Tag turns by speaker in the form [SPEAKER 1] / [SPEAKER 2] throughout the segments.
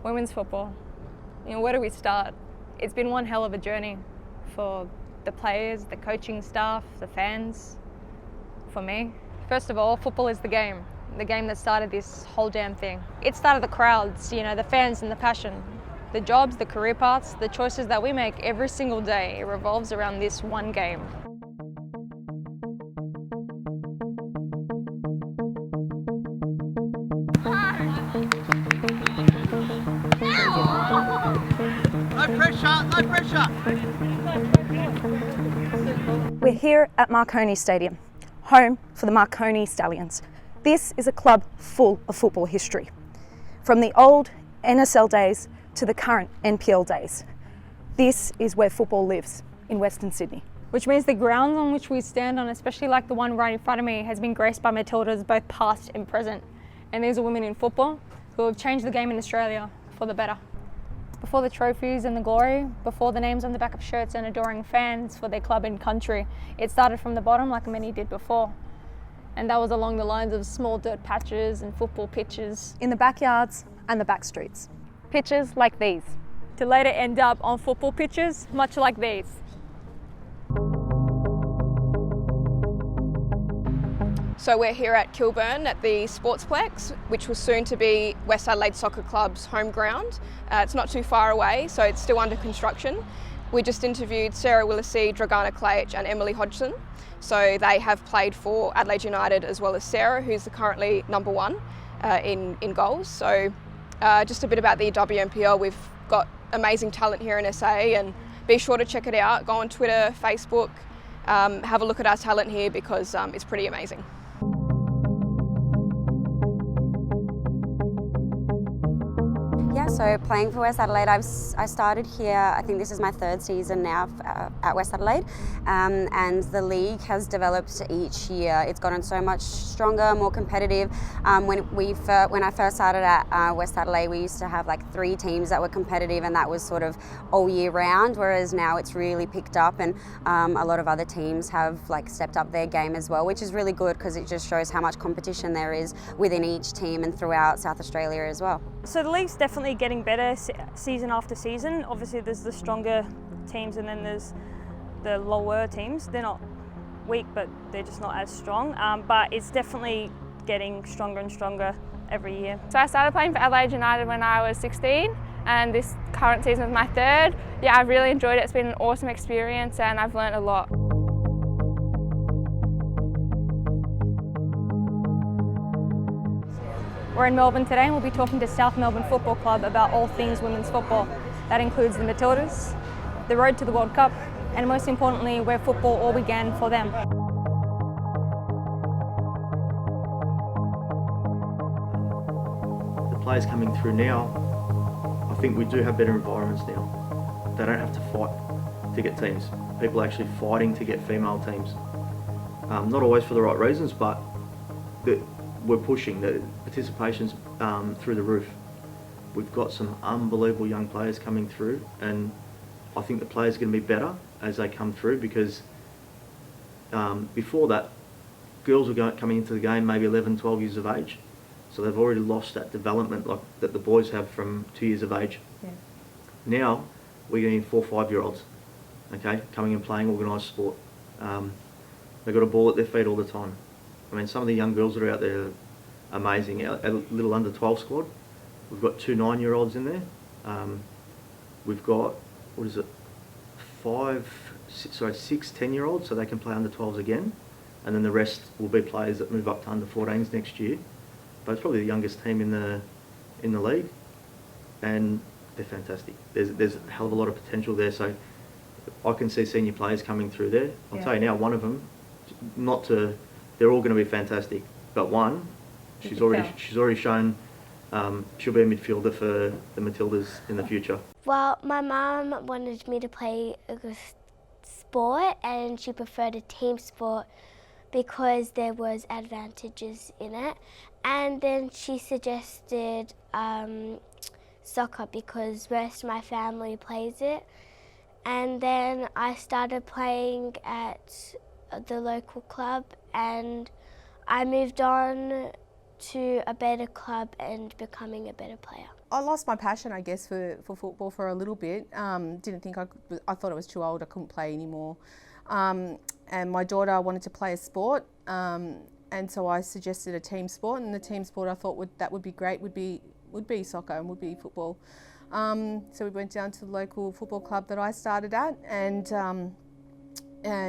[SPEAKER 1] Women's football. Where do we start? It's been one hell of a journey for the players, the coaching staff, the fans, for me. First of all, football is the game that started this whole damn thing. It started the crowds, the fans and the passion. The jobs, the career paths, the choices that we make every single day, it revolves around this one game.
[SPEAKER 2] No pressure, no pressure!
[SPEAKER 3] We're here at Marconi Stadium, home for the Marconi Stallions. This is a club full of football history. From the old NSL days to the current NPL days. This is where football lives, in Western Sydney.
[SPEAKER 1] Which means the grounds on which we stand on, especially like the one right in front of me, has been graced by Matildas, both past and present. And these are women in football who have changed the game in Australia for the better. Before the trophies and the glory, before the names on the back of shirts and adoring fans for their club and country, it started from the bottom like many did before. And that was along the lines of small dirt patches and football pitches.
[SPEAKER 3] In the backyards and the back streets.
[SPEAKER 1] Pitches like these. To later end up on football pitches, much like these. So we're here at Kilburn at the Sportsplex, which was soon to be West Adelaide Soccer Club's home ground. It's not too far away, so it's still under construction. We just interviewed Sarah Willisey, Dragana Klage and Emily Hodgson. So they have played for Adelaide United as well as Sarah, who's currently number one in goals. So just a bit about the WNPL. We've got amazing talent here in SA, and be sure to check it out. Go on Twitter, Facebook, have a look at our talent here because it's pretty amazing.
[SPEAKER 4] Yeah, so playing for West Adelaide, I started here, I think this is my third season now at West Adelaide, and the league has developed each year. It's gotten so much stronger, more competitive. When I first started at West Adelaide, we used to have like 3 teams that were competitive, and that was sort of all year round, whereas now it's really picked up, and a lot of other teams have like stepped up their game as well, which is really good because it just shows how much competition there is within each team and throughout South Australia as well.
[SPEAKER 5] So the league's definitely getting better season after season. Obviously there's the stronger teams and then there's the lower teams. They're not weak, but they're just not as strong. But it's definitely getting stronger and stronger every year.
[SPEAKER 6] So I started playing for Adelaide United when I was 16 and this current season is my third. Yeah, I've really enjoyed it. It's been an awesome experience and I've learned a lot.
[SPEAKER 1] We're in Melbourne today and we'll be talking to South Melbourne Football Club about all things women's football. That includes the Matildas, the road to the World Cup, and most importantly, where football all began for them.
[SPEAKER 7] The players coming through now, I think we do have better environments now. They don't have to fight to get teams. People are actually fighting to get female teams. Not always for the right reasons, but we're pushing. The participation's through the roof. We've got some unbelievable young players coming through, and I think the players are going to be better as they come through because before that, girls were coming into the game maybe 11, 12 years of age, so they've already lost that development like that the boys have from 2 years of age.
[SPEAKER 1] Yeah.
[SPEAKER 7] Now we're getting 4 or 5 year olds, okay, coming and playing organised sport. They've got a ball at their feet all the time. I mean, some of the young girls that are out there are amazing. Our little under 12 squad, we've got 2 9-year-olds in there. We've got, 6 10-year-olds, so they can play under 12s again. And then the rest will be players that move up to under 14s next year. But it's probably the youngest team in the league, and they're fantastic. There's a hell of a lot of potential there. So I can see senior players coming through there. I'll tell you now, one of them, they're all going to be fantastic, but one, she's already shown she'll be a midfielder for the Matildas in the future.
[SPEAKER 8] Well, my mum wanted me to play a sport and she preferred a team sport because there was advantages in it. And then she suggested soccer because the rest of my family plays it. And then I started playing at the local club and I moved on to a better club and becoming a better player.
[SPEAKER 9] I lost my passion, I guess, for football for a little bit. Didn't think I thought I was too old. I couldn't play anymore. And my daughter wanted to play a sport, and so I suggested a team sport. And the team sport I thought would be great would be soccer and would be football. So we went down to the local football club that I started at, and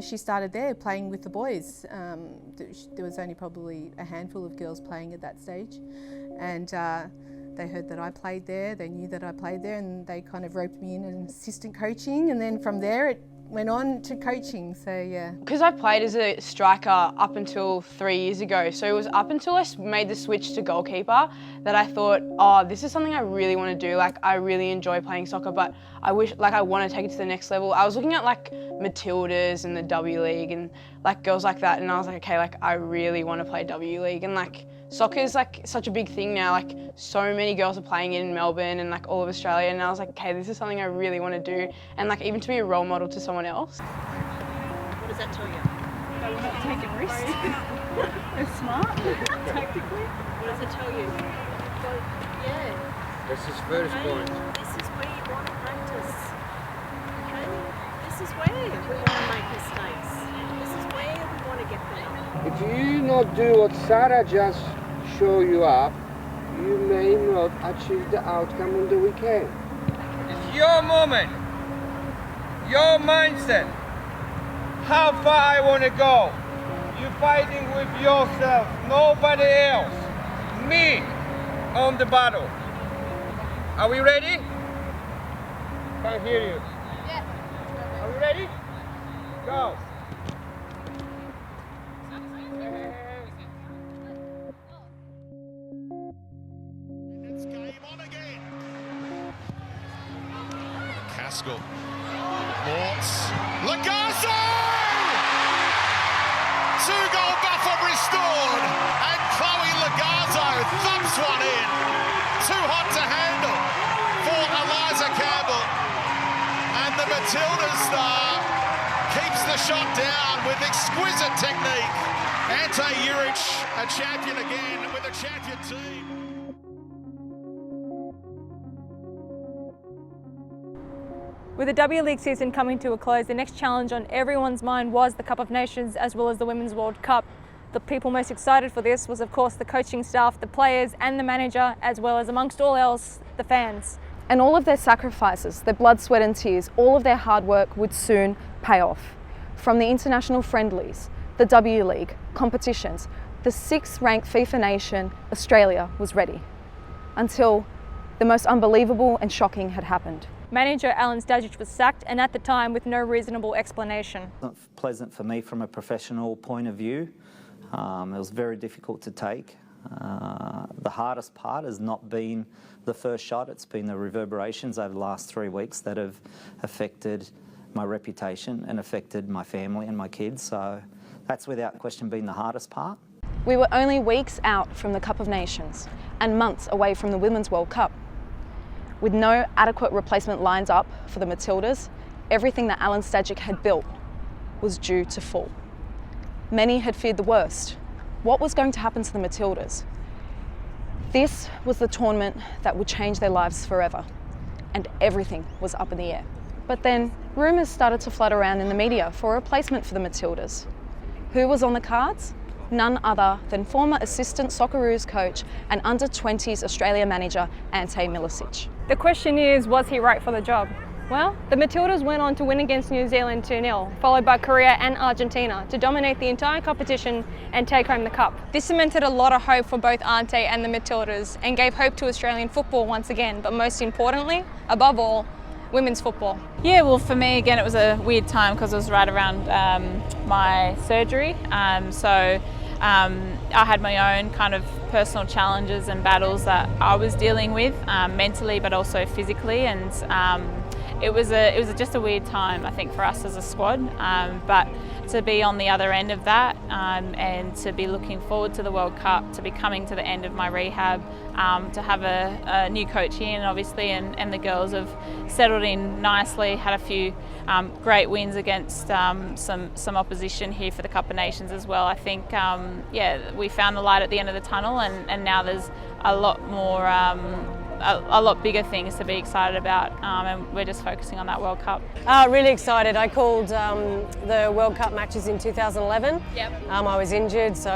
[SPEAKER 9] she started there playing with the boys. There was only probably a handful of girls playing at that stage, and they heard that I played there, they knew that I played there, and they kind of roped me in as assistant coaching, and then from there it went on to coaching, so yeah.
[SPEAKER 10] Because I played as a striker up until 3 years ago, so it was up until I made the switch to goalkeeper that I thought, oh, this is something I really want to do. Like, I really enjoy playing soccer, but I wish, like, I want to take it to the next level. I was looking at like Matildas and the W League and like girls like that, and I was like, okay, like I really want to play W League, and like soccer is like such a big thing now. Like, so many girls are playing it in Melbourne and like all of Australia, and I was like, okay, this is something I really want to do, and like even to be a role model to someone else.
[SPEAKER 2] What does that tell you?
[SPEAKER 11] That we're not taking risks. We're smart, tactically.
[SPEAKER 2] What does it tell you? Yeah.
[SPEAKER 12] This is first point.
[SPEAKER 2] This is where you want to practice. Okay? This is where we want to make mistakes. This is where we want to get better.
[SPEAKER 12] If you not do what Sarah just show you up, you may not achieve the outcome on the weekend.
[SPEAKER 13] It's your moment, your mindset, how far I want to go. You're fighting with yourself, nobody else. Me on the battle. Are we ready? Can't hear you. Yeah. Are we ready? Go.
[SPEAKER 14] Haskell, Morts, Lagazo! 2-goal buffer restored, and Chloe Lagazo thumps one in. Too hot to handle for Eliza Campbell. And the Matildas star keeps the shot down with exquisite technique. Ante Juric, a champion again with a champion team.
[SPEAKER 5] With the W League season coming to a close, the next challenge on everyone's mind was the Cup of Nations as well as the Women's World Cup. The people most excited for this was, of course, the coaching staff, the players and the manager, as well as, amongst all else, the fans.
[SPEAKER 3] And all of their sacrifices, their blood, sweat and tears, all of their hard work would soon pay off. From the international friendlies, the W League, competitions, the 6th ranked FIFA nation, Australia, was ready. Until the most unbelievable and shocking had happened.
[SPEAKER 5] Manager Alen Stajic was sacked, and at the time with no reasonable explanation.
[SPEAKER 15] It wasn't pleasant for me from a professional point of view. It was very difficult to take. The hardest part has not been the first shot, it's been the reverberations over the last 3 weeks that have affected my reputation and affected my family and my kids, so that's without question been the hardest part.
[SPEAKER 3] We were only weeks out from the Cup of Nations and months away from the Women's World Cup. With no adequate replacement lines up for the Matildas, everything that Alen Stajic had built was due to fall. Many had feared the worst. What was going to happen to the Matildas? This was the tournament that would change their lives forever, and everything was up in the air. But then rumours started to flood around in the media for a replacement for the Matildas. Who was on the cards? None other than former assistant Socceroos coach and under-20s Australia manager Ante Milicic.
[SPEAKER 5] The question is, was he right for the job? Well, the Matildas went on to win against New Zealand 2-0, followed by Korea and Argentina to dominate the entire competition and take home the cup. This cemented a lot of hope for both Ante and the Matildas and gave hope to Australian football once again, but most importantly, above all, women's football.
[SPEAKER 16] Yeah, well for me again it was a weird time because it was right around my surgery, I had my own kind of personal challenges and battles that I was dealing with mentally but also physically, and it was just a weird time I think for us as a squad, but to be on the other end of that and to be looking forward to the World Cup, to be coming to the end of my rehab, to have a new coach in obviously, and the girls have settled in nicely, had a few great wins against some opposition here for the Cup of Nations as well. I think yeah, we found the light at the end of the tunnel, and now there's a lot more a lot bigger things to be excited about, and we're just focusing on that World Cup.
[SPEAKER 17] Really excited. I called the World Cup matches in 2011.
[SPEAKER 16] Yep.
[SPEAKER 17] I was injured, so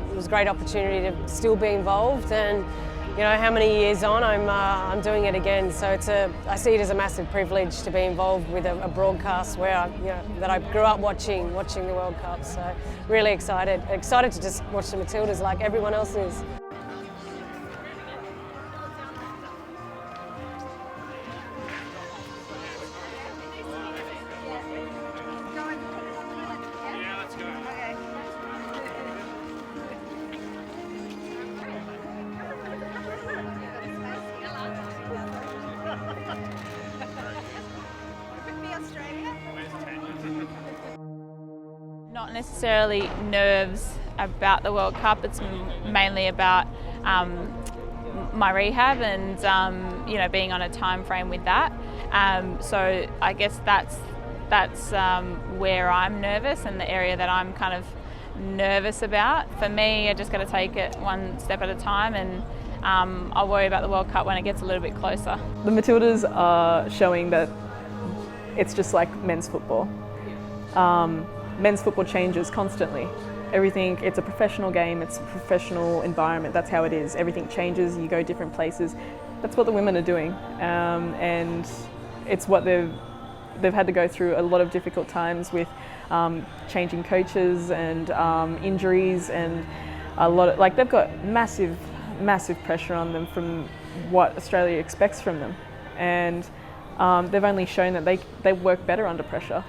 [SPEAKER 17] it was a great opportunity to still be involved, and you know, how many years on, I'm doing it again. So I see it as a massive privilege to be involved with a broadcast where that I grew up watching the World Cup. So really excited to just watch the Matildas like everyone else is.
[SPEAKER 16] Not necessarily nerves about the World Cup, it's mainly about my rehab and being on a time frame with that. So I guess that's where I'm nervous and the area that I'm kind of nervous about. For me, I just got to take it one step at a time, and I'll worry about the World Cup when it gets a little bit closer.
[SPEAKER 18] The Matildas are showing that it's just like men's football. Men's football changes constantly. Everything, it's a professional game, it's a professional environment, that's how it is. Everything changes, you go different places. That's what the women are doing, and it's what they've had to go through a lot of difficult times with changing coaches and injuries, and a lot of, they've got massive pressure on them from what Australia expects from them, and they've only shown that they work better under pressure.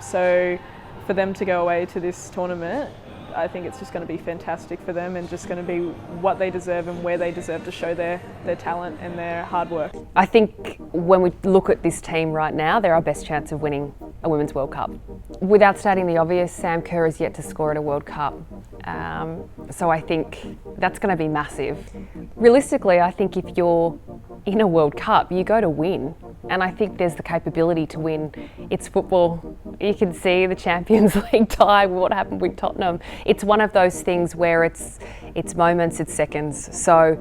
[SPEAKER 18] So for them to go away to this tournament, I think it's just going to be fantastic for them, and just going to be what they deserve and where they deserve to show their talent and their hard work.
[SPEAKER 19] I think when we look at this team right now, they're our best chance of winning a Women's World Cup. Without stating the obvious, Sam Kerr has yet to score at a World Cup. So I think that's going to be massive. Realistically, I think if you're in a World Cup, you go to win. And I think there's the capability to win. It's football. You can see the Champions League tie, what happened with Tottenham. It's one of those things where it's moments, it's seconds. So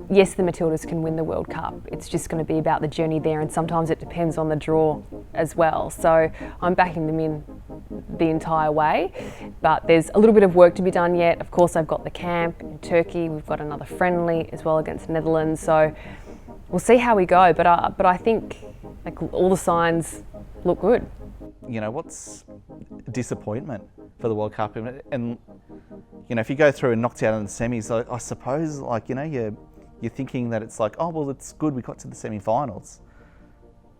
[SPEAKER 19] yes, the Matildas can win the World Cup. It's just going to be about the journey there, and sometimes it depends on the draw as well. So I'm backing them in the entire way, but there's a little bit of work to be done yet. Of course, I've got the camp in Turkey. We've got another friendly as well against the Netherlands. So we'll see how we go, but I think all the signs look good.
[SPEAKER 20] You know, what's disappointment for the World Cup? And you know, if you go through and knocked out in the semis, I suppose, you're thinking that it's like, oh well, it's good we got to the semi-finals,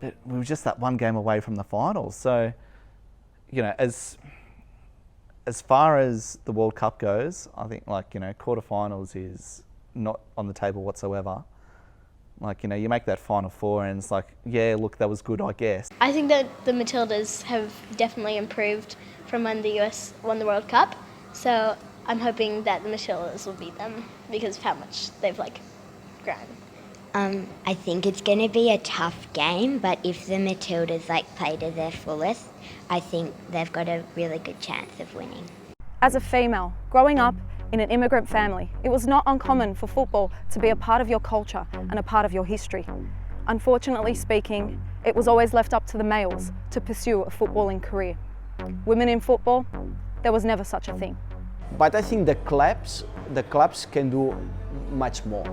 [SPEAKER 20] but we were just that one game away from the finals. So, you know, as far as the World Cup goes, I think quarterfinals is not on the table whatsoever. You make that Final Four and it's like, yeah, look, that was good, I guess.
[SPEAKER 21] I think that the Matildas have definitely improved from when the US won the World Cup. So I'm hoping that the Matildas will beat them because of how much they've grown.
[SPEAKER 22] I think it's going to be a tough game, but if the Matildas play to their fullest, I think they've got a really good chance of winning.
[SPEAKER 3] As a female, growing up in an immigrant family, it was not uncommon for football to be a part of your culture and a part of your history. Unfortunately speaking, it was always left up to the males to pursue a footballing career. Women in football, there was never such a thing.
[SPEAKER 23] But I think the clubs can do much more,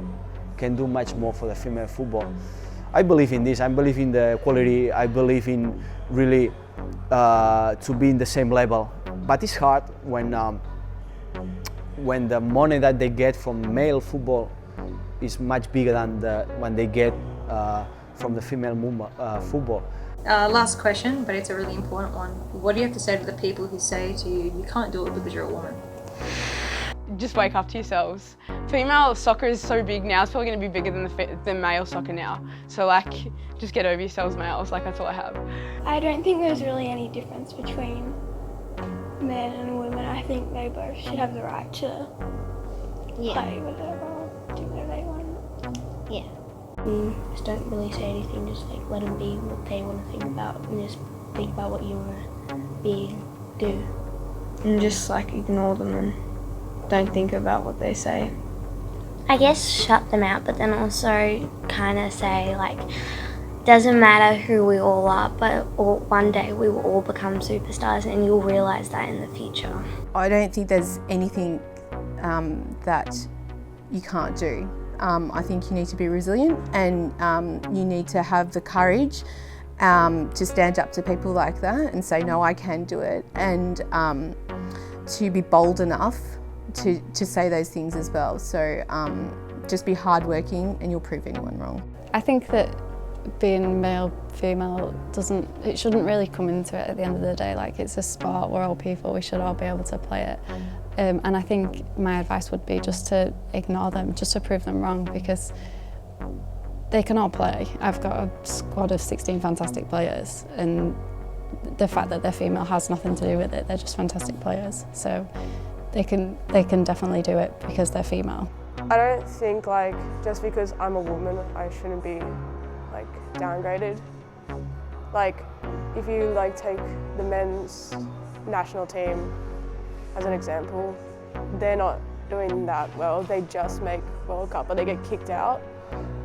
[SPEAKER 23] for the female football. I believe in this, I believe in the quality, I believe in really to be in the same level. But it's hard when the money that they get from male football is much bigger than when they get from the female football.
[SPEAKER 24] Last question, but it's a really important one. What do you have to say to the people who say to you, you can't do it because you're a woman?
[SPEAKER 10] Just wake up to yourselves. Female soccer is so big now, it's probably going to be bigger than male soccer now. So just get over yourselves, males, that's all I have.
[SPEAKER 25] I don't think there's really any difference between men and women. I think they both should have the right to play whatever, do whatever they want.
[SPEAKER 22] Yeah.
[SPEAKER 25] Just don't really say anything, just let them be what they want to think about, and just think about what you want to be, do. And just ignore them and don't think about what they say.
[SPEAKER 21] I guess shut them out, but then also kind of say, like, doesn't matter who we all are, but one day we will all become superstars, and you'll realise that in the future.
[SPEAKER 9] I don't think there's anything that you can't do. I think you need to be resilient, and you need to have the courage to stand up to people like that and say, no, I can do it, and to be bold enough to say those things as well. So just be hardworking and you'll prove anyone wrong.
[SPEAKER 1] I think that being male, female it shouldn't really come into it at the end of the day. Like, it's a sport, we're all people, we should all be able to play it. And I think my advice would be just to ignore them, just to prove them wrong, because they can all play. I've got a squad of 16 fantastic players, and the fact that they're female has nothing to do with it. They're just fantastic players. So they can definitely do it because they're female.
[SPEAKER 4] I don't think, like, just because I'm a woman, I shouldn't be, like, downgraded. Like, if you, like, take the men's national team as an example, they're not doing that well. They just make World Cup, but they get kicked out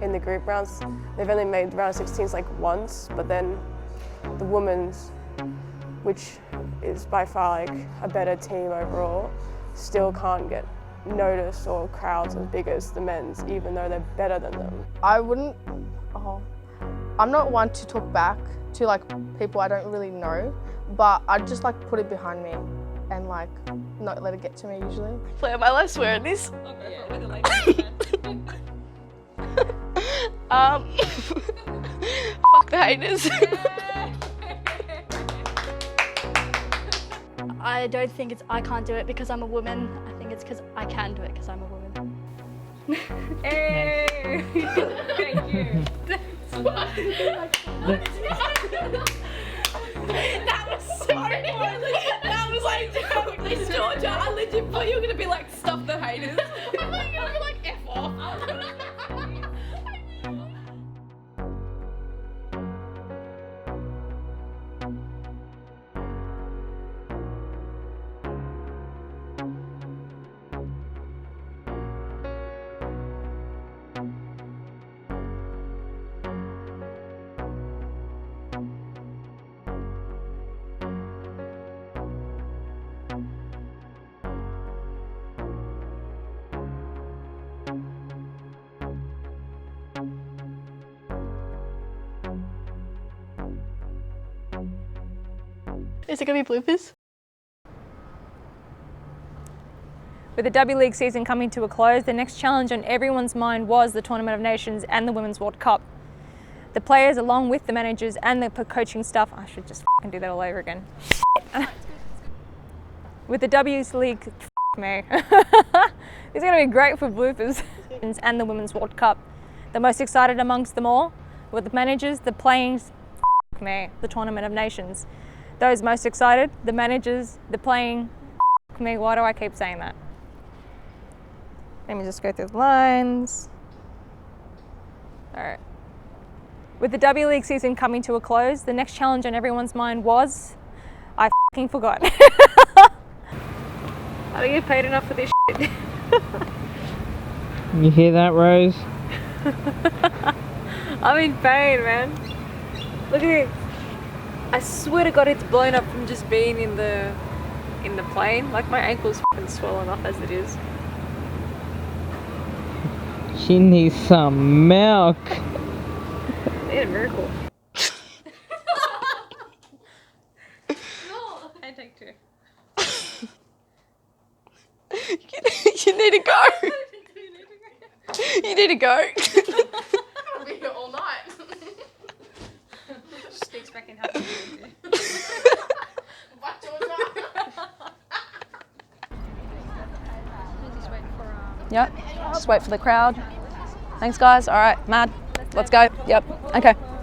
[SPEAKER 4] in the group rounds. They've only made round of 16s like once, but then the women's, which is by far like a better team overall, still can't get noticed or crowds as big as the men's, even though they're better than them.
[SPEAKER 6] I'm not one to talk back to like people I don't really know, but I just like put it behind me and like not let it get to me usually.
[SPEAKER 7] Am I allowed to swear at this? Fuck the haters.
[SPEAKER 25] I don't think it's I can't do it because I'm a woman. I think it's because I can do it because I'm a woman.
[SPEAKER 7] Hey! Thank you. That was so funny. That was like, please, Georgia, I legit thought you were gonna be like, stop the haters. I thought you were gonna be like, F off.
[SPEAKER 25] Is it going to be bloopers?
[SPEAKER 5] With the W League season coming to a close, the next challenge on everyone's mind was the Tournament of Nations and the Women's World Cup. The players, along with the managers and the coaching staff, I should just fucking do that all over again. With the W League, me. It's going to be great for bloopers. And the Women's World Cup. The most excited amongst them all were the managers, the playing, me, the Tournament of Nations. Those most excited, the managers, the playing, me. Why do I keep saying that? Let me just go through the lines. All right. With the W League season coming to a close, the next challenge on everyone's mind was, I fucking forgot. I don't get paid enough for this shit.
[SPEAKER 8] You hear that, Rose?
[SPEAKER 5] I'm in pain, man. Look at it. I swear to God, it's blown up from just being in the plane. Like, my ankle's fucking swollen off as it is.
[SPEAKER 8] She needs some milk.
[SPEAKER 5] I need a miracle. No, I take two.
[SPEAKER 7] You need to go. You need to go.
[SPEAKER 6] I'll be here all night.
[SPEAKER 5] Just expecting how to do
[SPEAKER 3] Yep, just wait for the crowd. Thanks guys, all right, Mad, let's go. Yep, okay.